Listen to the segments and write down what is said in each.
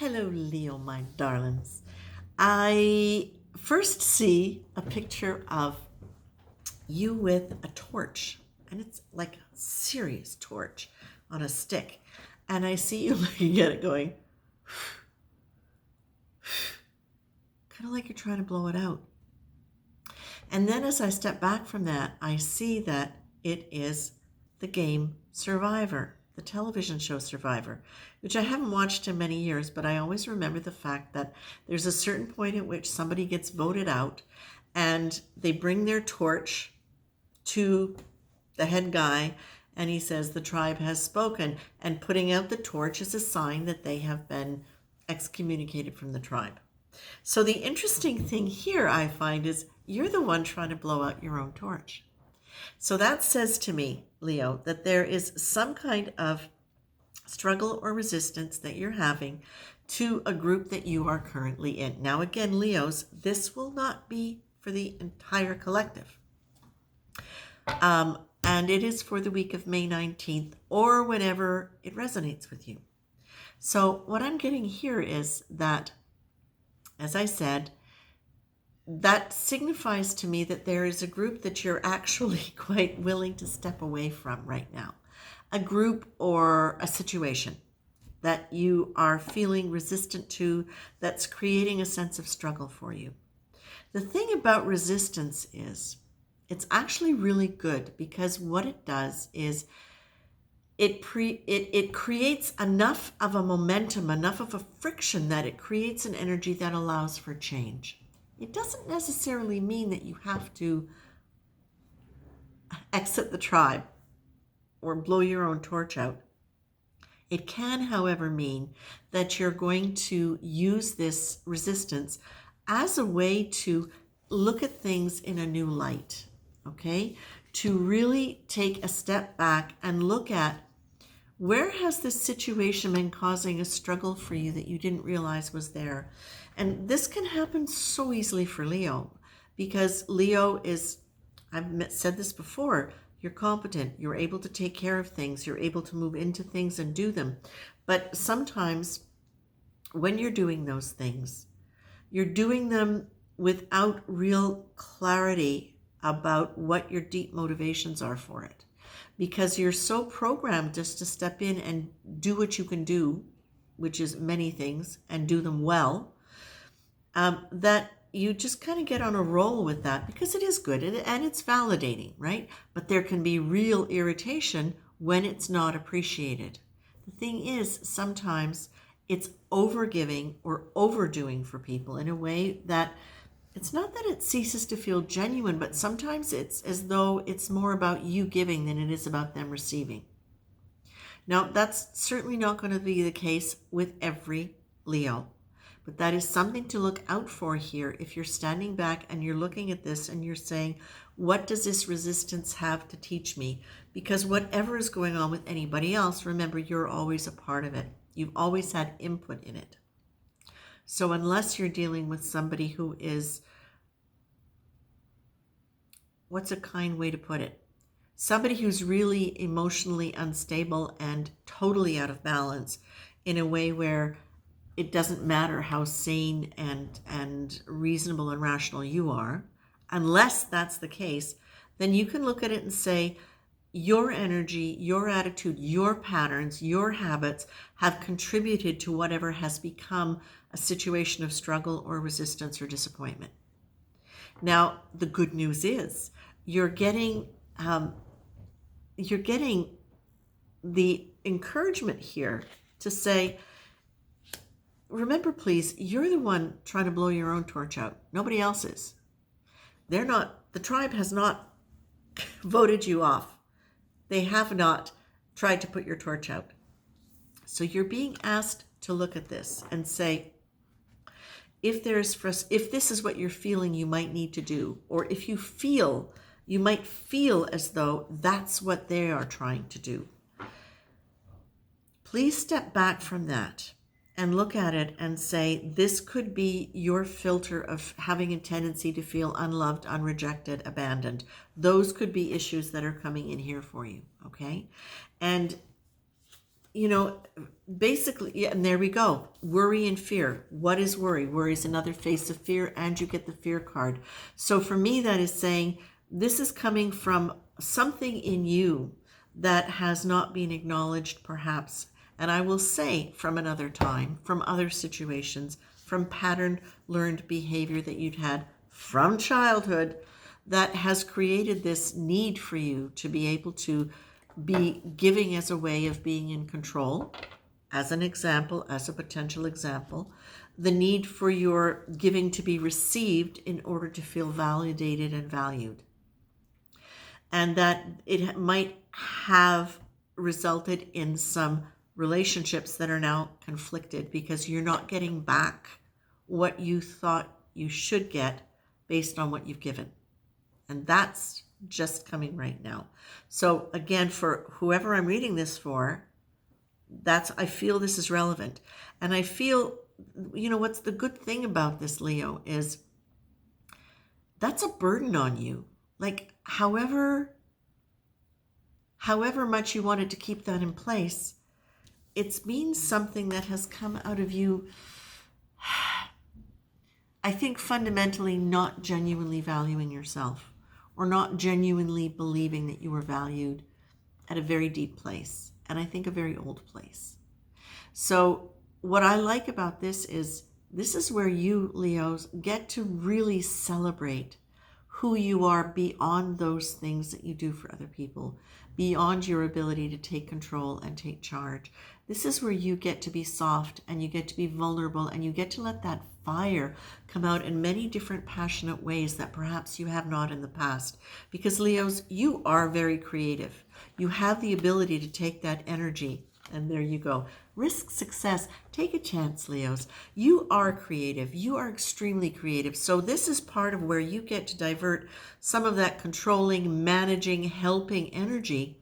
Hello, Leo, my darlings. I first see a picture of you with a torch, and it's like a serious torch on a stick. And I see you looking at it going, kind of like you're trying to blow it out. And then as I step back from that, I see that it is the game Survivor, the television show Survivor, which I haven't watched in many years, but I always remember the fact that there's a certain point at which somebody gets voted out and they bring their torch to the head guy and he says the tribe has spoken, and putting out the torch is a sign that they have been excommunicated from the tribe. So the interesting thing here I find is you're the one trying to blow out your own torch. So that says to me, Leo, that there is some kind of struggle or resistance that you're having to a group that you are currently in. Now, again, Leos, this will not be for the entire collective. And it is for the week of May 19th or whenever it resonates with you. So what I'm getting here is that, as I said, that signifies to me that there is a group that you're actually quite willing to step away from right now. A group or a situation that you are feeling resistant to, that's creating a sense of struggle for you. The thing about resistance is it's actually really good, because what it does is it creates enough of a momentum, enough of a friction, that it creates an energy that allows for change. It doesn't necessarily mean that you have to exit the tribe or blow your own torch out. It can, however, mean that you're going to use this resistance as a way to look at things in a new light, okay? To really take a step back and look at, where has this situation been causing a struggle for you that you didn't realize was there? And this can happen so easily for Leo, because Leo is, I've said this before, you're competent, you're able to take care of things, you're able to move into things and do them. But sometimes when you're doing those things, you're doing them without real clarity about what your deep motivations are for it, because you're so programmed just to step in and do what you can do, which is many things, and do them well, that you just kind of get on a roll with that, because it is good and it's validating, right? But there can be real irritation when it's not appreciated. The thing is, sometimes it's overgiving or overdoing for people in a way that it's not that it ceases to feel genuine, but sometimes it's as though it's more about you giving than it is about them receiving. Now, that's certainly not going to be the case with every Leo, but that is something to look out for here. If you're standing back and you're looking at this and you're saying, what does this resistance have to teach me? Because whatever is going on with anybody else, remember, you're always a part of it. You've always had input in it. So unless you're dealing with somebody who is, what's a kind way to put it? Somebody who's really emotionally unstable and totally out of balance, in a way where it doesn't matter how sane and reasonable and rational you are. Unless that's the case, then you can look at it and say, your energy, your attitude, your patterns, your habits have contributed to whatever has become a situation of struggle or resistance or disappointment. Now, the good news is you're getting the encouragement here to say, remember, please, you're the one trying to blow your own torch out. Nobody else is. They're not, the tribe has not voted you off. They have not tried to put your torch out. So you're being asked to look at this and say, if this is what you're feeling you might need to do, or if you might feel as though that's what they are trying to do, please step back from that and look at it and say, this could be your filter of having a tendency to feel unloved, unrejected, abandoned. Those could be issues that are coming in here for you, okay? And you know, basically, yeah, and there we go. Worry and fear. What is worry? Worry is another face of fear, and you get the fear card. So for me, that is saying this is coming from something in you that has not been acknowledged, perhaps. And I will say from another time, from other situations, from pattern learned behavior that you'd had from childhood that has created this need for you to be able to be giving as a way of being in control, as an example, as a potential example, the need for your giving to be received in order to feel validated and valued. And that it might have resulted in some relationships that are now conflicted because you're not getting back what you thought you should get based on what you've given. And that's just coming right now. So again, for whoever I'm reading this for, I feel this is relevant. And I feel, what's the good thing about this, Leo, is that's a burden on you. Like, however much you wanted to keep that in place, it's been something that has come out of you, I think, fundamentally not genuinely valuing yourself, or not genuinely believing that you were valued at a very deep place, and I think a very old place. So what I like about this is where you, Leos, get to really celebrate who you are beyond those things that you do for other people, beyond your ability to take control and take charge. This is where you get to be soft and you get to be vulnerable and you get to let that fire come out in many different passionate ways that perhaps you have not in the past. Because Leos, you are very creative. You have the ability to take that energy, and there you go. Risk success. Take a chance, Leos. You are creative. You are extremely creative. So this is part of where you get to divert some of that controlling, managing, helping energy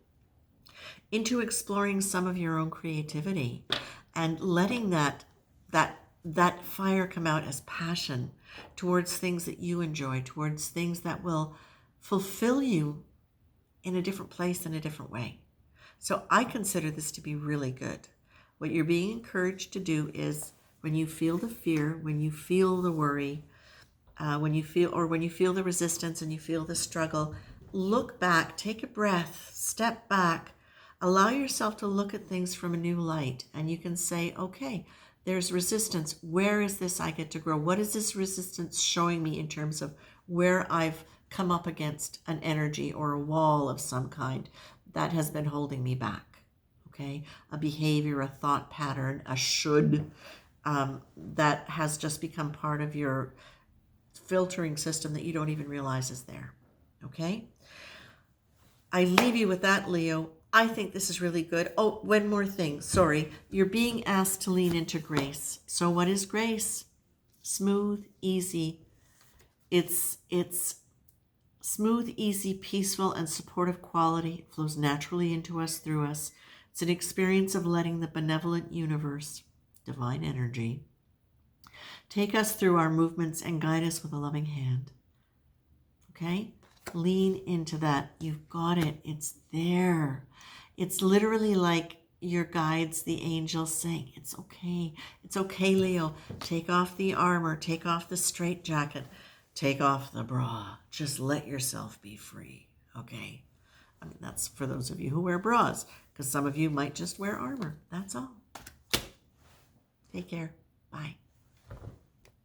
into exploring some of your own creativity and letting that fire come out as passion towards things that you enjoy, towards things that will fulfill you in a different place, in a different way. So I consider this to be really good. What you're being encouraged to do is, when you feel the fear, when you feel the worry, when you feel the resistance and you feel the struggle, look back, take a breath, step back, allow yourself to look at things from a new light, and you can say, okay, there's resistance. Where is this I get to grow? What is this resistance showing me in terms of where I've come up against an energy or a wall of some kind that has been holding me back? Okay, a behavior, a thought pattern, a should that has just become part of your filtering system that you don't even realize is there. Okay, I leave you with that, Leo. I think this is really good. Oh, one more thing. Sorry. You're being asked to lean into grace. So what is grace? Smooth, easy. It's smooth, easy, peaceful, and supportive quality. It flows naturally into us, through us. It's an experience of letting the benevolent universe, divine energy, take us through our movements and guide us with a loving hand. Okay? Lean into that. You've got it. It's there. It's literally like your guides, the angels, saying, it's okay. It's okay, Leo. Take off the armor. Take off the straitjacket. Take off the bra. Just let yourself be free. Okay? I mean, that's for those of you who wear bras, because some of you might just wear armor. That's all. Take care. Bye.